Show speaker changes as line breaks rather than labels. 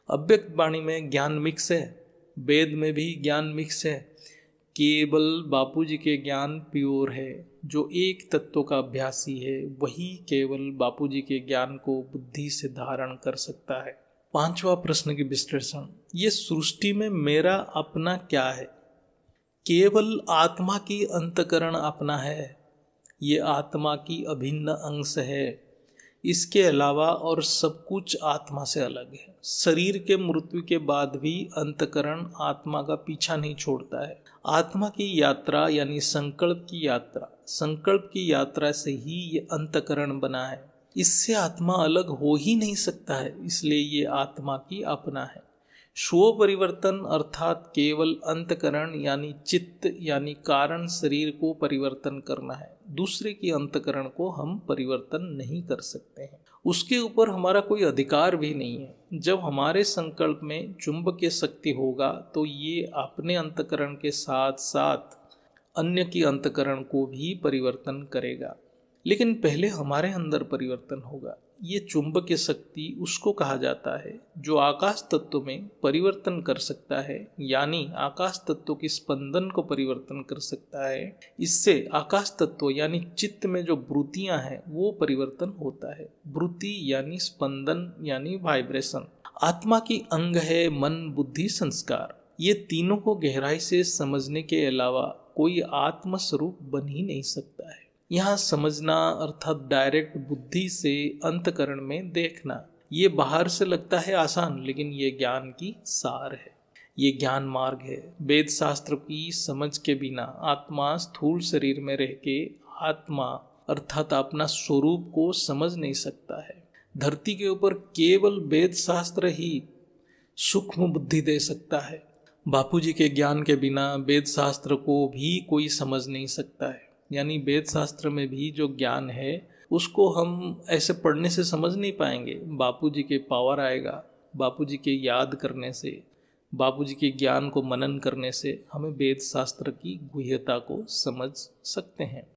अव्यक्त वाणी में ज्ञान मिक्स है, वेद में भी ज्ञान मिक्स है। केवल बापूजी के ज्ञान प्योर है। जो एक तत्व का अभ्यासी है वही केवल बापूजी के ज्ञान को बुद्धि से धारण कर सकता है। पांचवा प्रश्न की विश्लेषण। ये सृष्टि में मेरा अपना क्या है? केवल आत्मा की अंतकरण अपना है। ये आत्मा की अभिन्न अंश है। इसके अलावा और सब कुछ आत्मा से अलग है। शरीर के मृत्यु के बाद भी अंतकरण आत्मा का पीछा नहीं छोड़ता है। आत्मा की यात्रा यानी संकल्प की यात्रा से ही ये अंतकरण बना है। इससे आत्मा अलग हो ही नहीं सकता है, इसलिए ये आत्मा की अपना है। स्व परिवर्तन अर्थात केवल अंतकरण यानी चित्त यानी कारण शरीर को परिवर्तन करना है। दूसरे की अंतकरण को हम परिवर्तन नहीं कर सकते हैं, उसके ऊपर हमारा कोई अधिकार भी नहीं है। जब हमारे संकल्प में चुंबकीय शक्ति होगा तो ये अपने अंतकरण के साथ साथ अन्य की अंतकरण को भी परिवर्तन करेगा, लेकिन पहले हमारे अंदर परिवर्तन होगा। ये चुंबकीय शक्ति उसको कहा जाता है जो आकाश तत्व में परिवर्तन कर सकता है, यानी आकाश तत्व की स्पंदन को परिवर्तन कर सकता है। इससे आकाश तत्व यानी चित्त में जो वृत्तियां हैं वो परिवर्तन होता है। वृत्ति यानी स्पंदन यानी वाइब्रेशन। आत्मा की अंग है मन बुद्धि संस्कार। ये तीनों को गहराई से समझने के अलावा कोई आत्म स्वरूप बन ही नहीं सकता है। यहाँ समझना अर्थात डायरेक्ट बुद्धि से अंतकरण में देखना, ये बाहर से लगता है आसान, लेकिन ये ज्ञान की सार है, ये ज्ञान मार्ग है। वेद शास्त्र की समझ के बिना आत्मा स्थूल शरीर में रह के आत्मा अर्थात अपना स्वरूप को समझ नहीं सकता है। धरती के ऊपर केवल वेद शास्त्र ही सूक्ष्म बुद्धि दे सकता है। बापूजी के ज्ञान के बिना वेद शास्त्र को भी कोई समझ नहीं सकता है। यानी वेद शास्त्र में भी जो ज्ञान है उसको हम ऐसे पढ़ने से समझ नहीं पाएंगे। बापूजी के पावर आएगा, बापूजी के याद करने से, बापूजी के ज्ञान को मनन करने से हमें वेद शास्त्र की गुह्यता को समझ सकते हैं।